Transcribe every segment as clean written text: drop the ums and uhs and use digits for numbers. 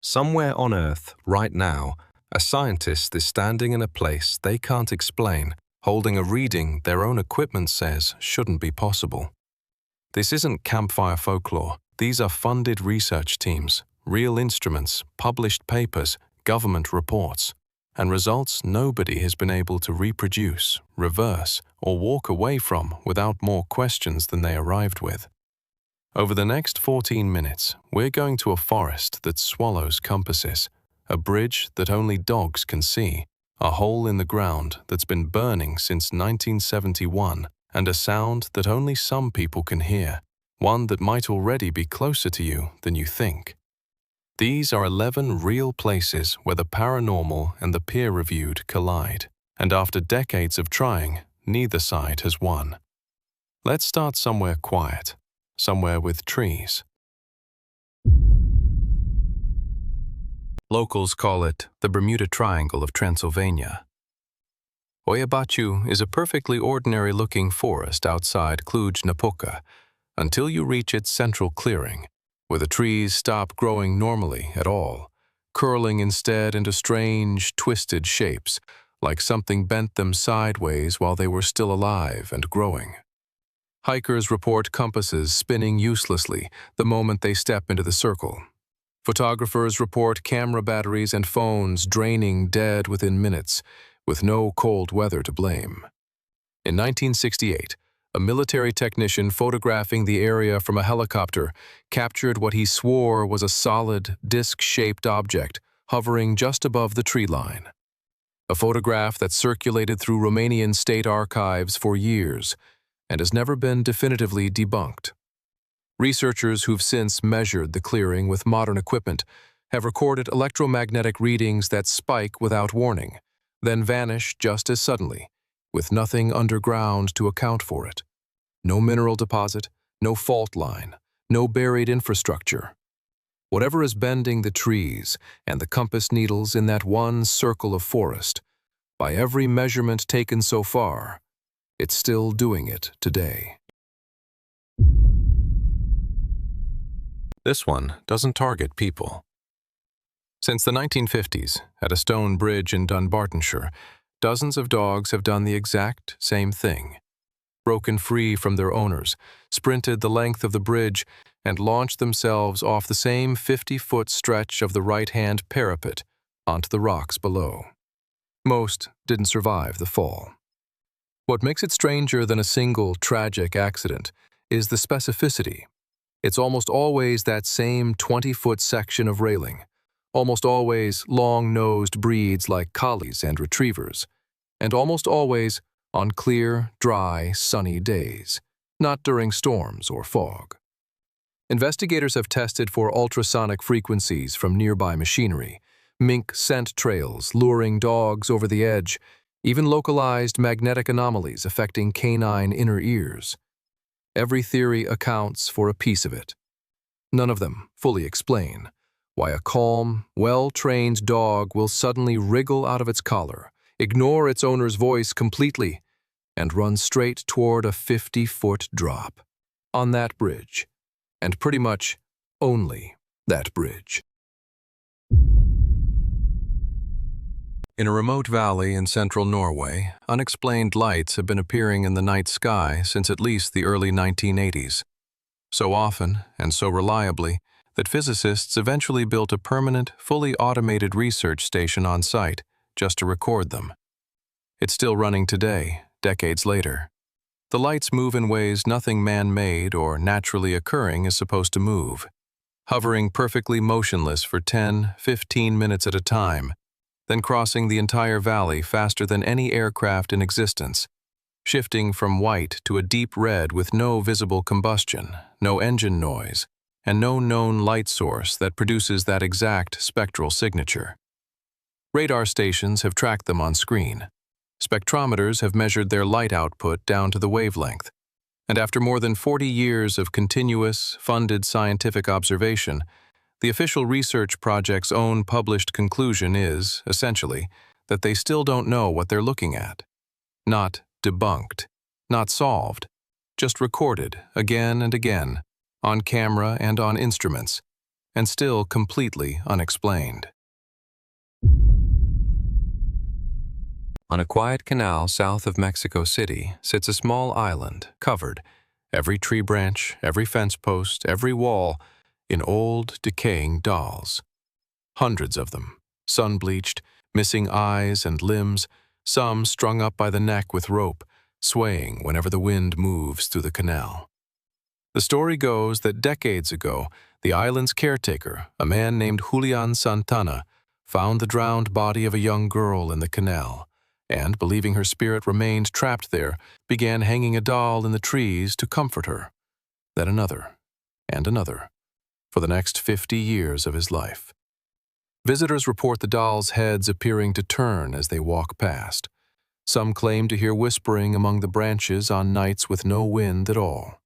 Somewhere on Earth, right now, a scientist is standing in a place they can't explain, holding a reading their own equipment says shouldn't be possible. This isn't campfire folklore. These are funded research teams, real instruments, published papers, government reports, and results nobody has been able to reproduce, reverse, or walk away from without more questions than they arrived with. Over the next 14 minutes, we're going to a forest that swallows compasses, a bridge that only dogs can see, a hole in the ground that's been burning since 1971, and a sound that only some people can hear, one that might already be closer to you than you think. These are 11 real places where the paranormal and the peer-reviewed collide, and after decades of trying, neither side has won. Let's start somewhere quiet, somewhere with trees. Locals call it the Bermuda Triangle of Transylvania. Hoia Baciu is a perfectly ordinary-looking forest outside Cluj-Napoca until you reach its central clearing, where the trees stop growing normally at all, curling instead into strange, twisted shapes, like something bent them sideways while they were still alive and growing. Hikers report compasses spinning uselessly the moment they step into the circle. Photographers report camera batteries and phones draining dead within minutes, with no cold weather to blame. In 1968, a military technician photographing the area from a helicopter captured what he swore was a solid, disc-shaped object hovering just above the tree line. A photograph that circulated through Romanian state archives for years and has never been definitively debunked. Researchers who've since measured the clearing with modern equipment have recorded electromagnetic readings that spike without warning, then vanish just as suddenly, with nothing underground to account for it. No mineral deposit, no fault line, no buried infrastructure. Whatever is bending the trees and the compass needles in that one circle of forest, by every measurement taken so far, it's still doing it today. This one doesn't target people. Since the 1950s, at a stone bridge in Dunbartonshire, dozens of dogs have done the exact same thing. Broken free from their owners, sprinted the length of the bridge, and launched themselves off the same 50-foot stretch of the right-hand parapet onto the rocks below. Most didn't survive the fall. What makes it stranger than a single tragic accident is the specificity. It's almost always that same 20-foot section of railing, almost always long-nosed breeds like collies and retrievers, and almost always on clear, dry, sunny days, not during storms or fog. Investigators have tested for ultrasonic frequencies from nearby machinery, mink scent trails luring dogs over the edge, even localized magnetic anomalies affecting canine inner ears. Every theory accounts for a piece of it. None of them fully explain why a calm, well-trained dog will suddenly wriggle out of its collar, ignore its owner's voice completely, and run straight toward a 50-foot drop on that bridge, and pretty much only that bridge. In a remote valley in central Norway, unexplained lights have been appearing in the night sky since at least the early 1980s. So often and so reliably that physicists eventually built a permanent, fully automated research station on site just to record them. It's still running today, decades later. The lights move in ways nothing man-made or naturally occurring is supposed to move, hovering perfectly motionless for 10, 15 minutes at a time, then crossing the entire valley faster than any aircraft in existence, shifting from white to a deep red with no visible combustion, no engine noise, and no known light source that produces that exact spectral signature. Radar stations have tracked them on screen. Spectrometers have measured their light output down to the wavelength. And after more than 40 years of continuous, funded scientific observation, the official research project's own published conclusion is, essentially, that they still don't know what they're looking at. Not debunked, not solved, just recorded again and again, on camera and on instruments, and still completely unexplained. On a quiet canal south of Mexico City sits a small island covered, every tree branch, every fence post, every wall, in old, decaying dolls. Hundreds of them, sun-bleached, missing eyes and limbs, some strung up by the neck with rope, swaying whenever the wind moves through the canal. The story goes that decades ago, the island's caretaker, a man named Julian Santana, found the drowned body of a young girl in the canal, and, believing her spirit remained trapped there, began hanging a doll in the trees to comfort her. Then another, and another, for the next 50 years of his life. Visitors report the dolls' heads appearing to turn as they walk past. Some claim to hear whispering among the branches on nights with no wind at all.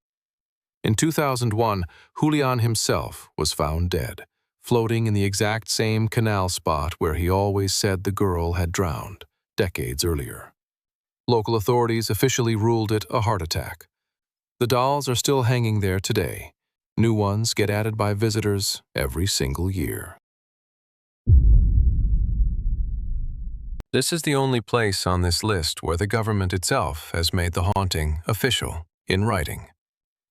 In 2001, Julian himself was found dead, floating in the exact same canal spot where he always said the girl had drowned, decades earlier. Local authorities officially ruled it a heart attack. The dolls are still hanging there today. New ones get added by visitors every single year. This is the only place on this list where the government itself has made the haunting official, in writing.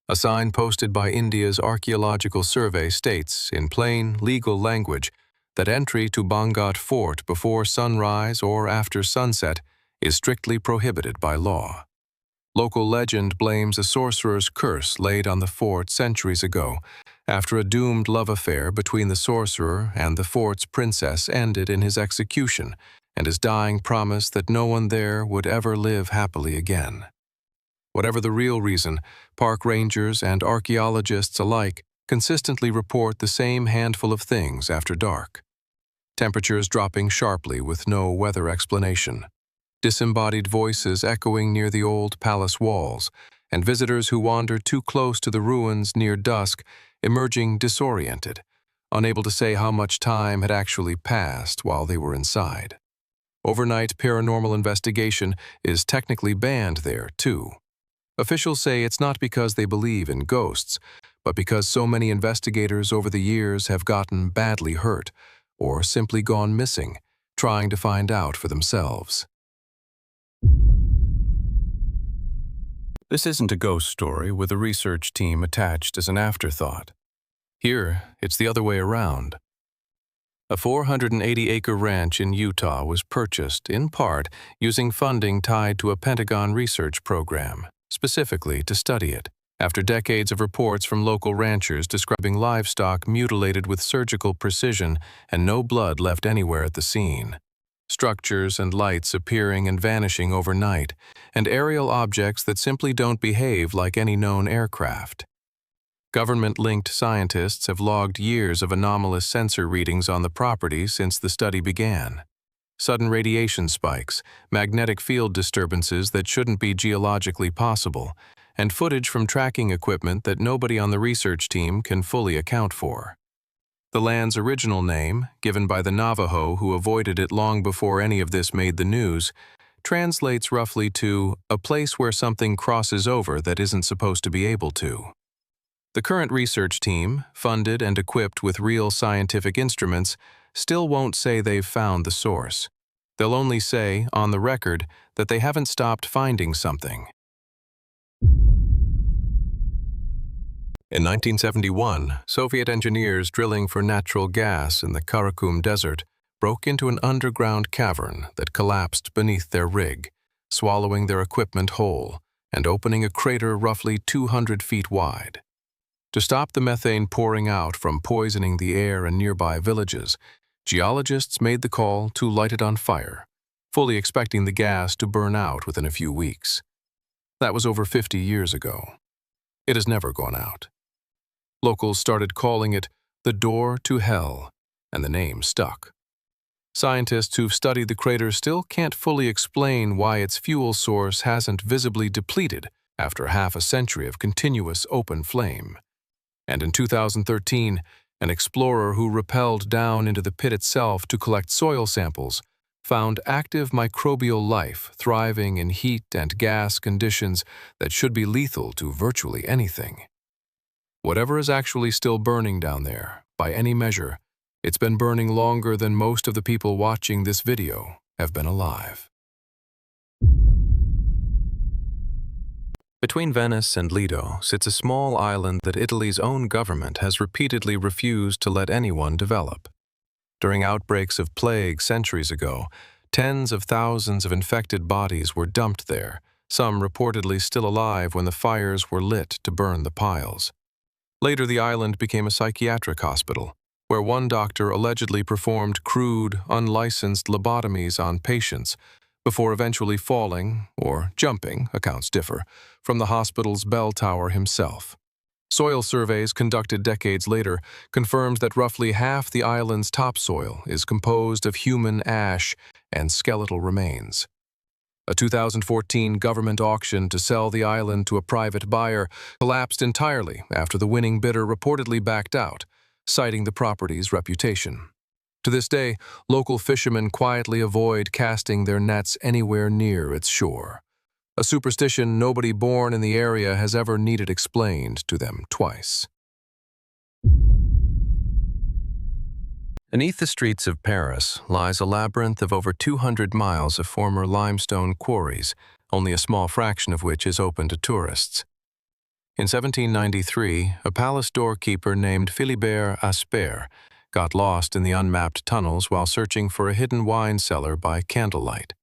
A sign posted by India's Archaeological Survey states, in plain, legal language, that entry to Bhangarh Fort before sunrise or after sunset is strictly prohibited by law. Local legend blames a sorcerer's curse laid on the fort centuries ago, after a doomed love affair between the sorcerer and the fort's princess ended in his execution, and his dying promise that no one there would ever live happily again. Whatever the real reason, park rangers and archaeologists alike consistently report the same handful of things after dark. Temperatures dropping sharply with no weather explanation, disembodied voices echoing near the old palace walls, and visitors who wander too close to the ruins near dusk emerging disoriented, unable to say how much time had actually passed while they were inside. Overnight paranormal investigation is technically banned there, too. Officials say it's not because they believe in ghosts, but because so many investigators over the years have gotten badly hurt or simply gone missing, trying to find out for themselves. This isn't a ghost story with a research team attached as an afterthought. Here, it's the other way around. A 480-acre ranch in Utah was purchased, in part, using funding tied to a Pentagon research program, specifically to study it, after decades of reports from local ranchers describing livestock mutilated with surgical precision and no blood left anywhere at the scene. Structures and lights appearing and vanishing overnight, and aerial objects that simply don't behave like any known aircraft. Government-linked scientists have logged years of anomalous sensor readings on the property since the study began. Sudden radiation spikes, magnetic field disturbances that shouldn't be geologically possible, and footage from tracking equipment that nobody on the research team can fully account for. The land's original name, given by the Navajo who avoided it long before any of this made the news, translates roughly to a place where something crosses over that isn't supposed to be able to. The current research team, funded and equipped with real scientific instruments, still won't say they've found the source. They'll only say, on the record, that they haven't stopped finding something. In 1971, Soviet engineers drilling for natural gas in the Karakum Desert broke into an underground cavern that collapsed beneath their rig, swallowing their equipment whole and opening a crater roughly 200 feet wide. To stop the methane pouring out from poisoning the air in nearby villages, geologists made the call to light it on fire, fully expecting the gas to burn out within a few weeks. That was over 50 years ago. It has never gone out. Locals started calling it the door to hell, and the name stuck. Scientists who've studied the crater still can't fully explain why its fuel source hasn't visibly depleted after half a century of continuous open flame. And in 2013, an explorer who rappelled down into the pit itself to collect soil samples found active microbial life thriving in heat and gas conditions that should be lethal to virtually anything. Whatever is actually still burning down there, by any measure, it's been burning longer than most of the people watching this video have been alive. Between Venice and Lido sits a small island that Italy's own government has repeatedly refused to let anyone develop. During outbreaks of plague centuries ago, tens of thousands of infected bodies were dumped there, some reportedly still alive when the fires were lit to burn the piles. Later, the island became a psychiatric hospital, where one doctor allegedly performed crude, unlicensed lobotomies on patients before eventually falling, or jumping, accounts differ, from the hospital's bell tower himself. Soil surveys conducted decades later confirmed that roughly half the island's topsoil is composed of human ash and skeletal remains. A 2014 government auction to sell the island to a private buyer collapsed entirely after the winning bidder reportedly backed out, citing the property's reputation. To this day, local fishermen quietly avoid casting their nets anywhere near its shore, a superstition nobody born in the area has ever needed explained to them twice. Beneath the streets of Paris lies a labyrinth of over 200 miles of former limestone quarries, only a small fraction of which is open to tourists. In 1793, a palace doorkeeper named Philibert Asper got lost in the unmapped tunnels while searching for a hidden wine cellar by candlelight.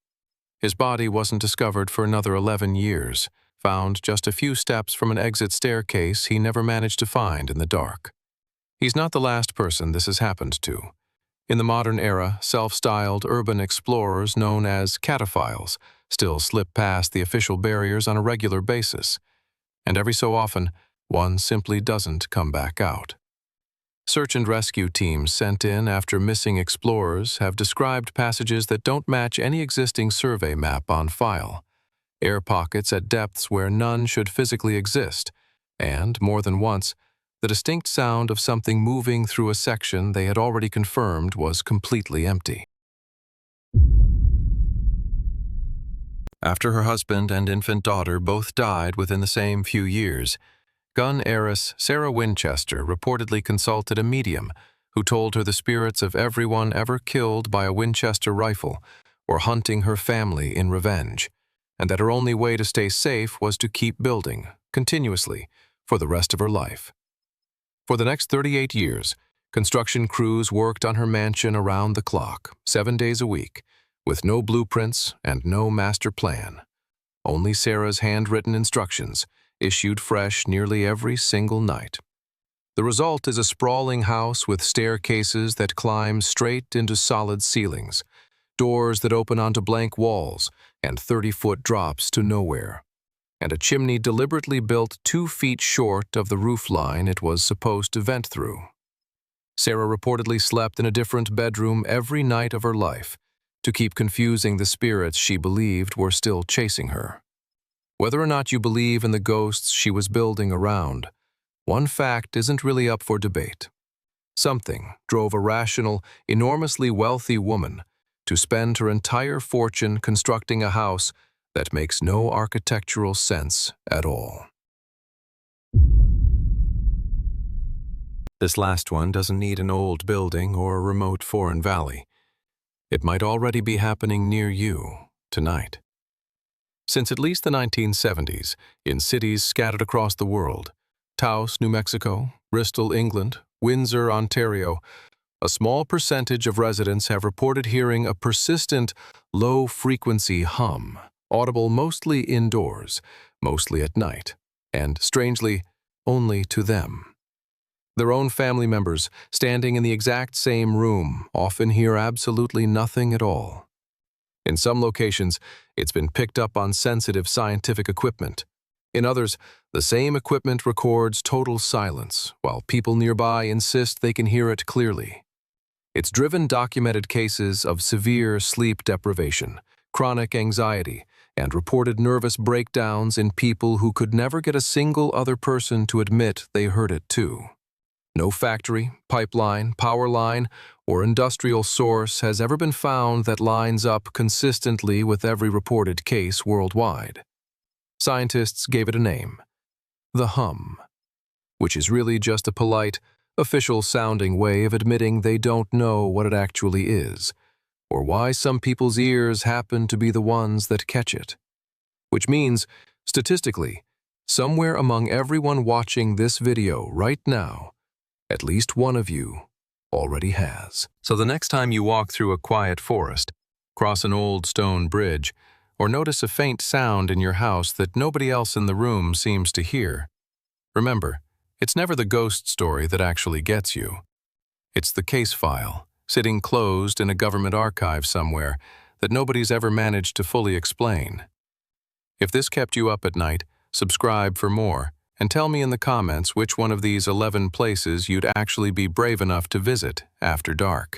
His body wasn't discovered for another 11 years, found just a few steps from an exit staircase he never managed to find in the dark. He's not the last person this has happened to. In the modern era, self-styled urban explorers known as cataphiles still slip past the official barriers on a regular basis, and every so often, one simply doesn't come back out. Search and rescue teams sent in after missing explorers have described passages that don't match any existing survey map on file, air pockets at depths where none should physically exist, and, more than once, the distinct sound of something moving through a section they had already confirmed was completely empty. After her husband and infant daughter both died within the same few years, gun heiress Sarah Winchester reportedly consulted a medium who told her the spirits of everyone ever killed by a Winchester rifle were hunting her family in revenge, and that her only way to stay safe was to keep building, continuously, for the rest of her life. For the next 38 years, construction crews worked on her mansion around the clock, 7 days a week, with no blueprints and no master plan. Only Sarah's handwritten instructions, issued fresh nearly every single night. The result is a sprawling house with staircases that climb straight into solid ceilings, doors that open onto blank walls, and 30-foot drops to nowhere, and a chimney deliberately built 2 feet short of the roofline it was supposed to vent through. Sarah reportedly slept in a different bedroom every night of her life to keep confusing the spirits she believed were still chasing her. Whether or not you believe in the ghosts she was building around, one fact isn't really up for debate. Something drove a rational, enormously wealthy woman to spend her entire fortune constructing a house that makes no architectural sense at all. This last one doesn't need an old building or a remote foreign valley. It might already be happening near you tonight. Since at least the 1970s, in cities scattered across the world, Taos, New Mexico, Bristol, England, Windsor, Ontario, a small percentage of residents have reported hearing a persistent, low-frequency hum, audible mostly indoors, mostly at night, and, strangely, only to them. Their own family members, standing in the exact same room, often hear absolutely nothing at all. In some locations, it's been picked up on sensitive scientific equipment. In others, the same equipment records total silence, while people nearby insist they can hear it clearly. It's driven documented cases of severe sleep deprivation, chronic anxiety, and reported nervous breakdowns in people who could never get a single other person to admit they heard it too. No factory, pipeline, power line, or industrial source has ever been found that lines up consistently with every reported case worldwide. Scientists gave it a name: the hum. which is really just a polite, official-sounding way of admitting they don't know what it actually is, or why some people's ears happen to be the ones that catch it. Which means, statistically, somewhere among everyone watching this video right now, at least one of you already has. So the next time you walk through a quiet forest, cross an old stone bridge, or notice a faint sound in your house that nobody else in the room seems to hear, remember, it's never the ghost story that actually gets you. It's the case file, sitting closed in a government archive somewhere that nobody's ever managed to fully explain. If this kept you up at night, subscribe for more, and tell me in the comments which one of these 11 places you'd actually be brave enough to visit after dark.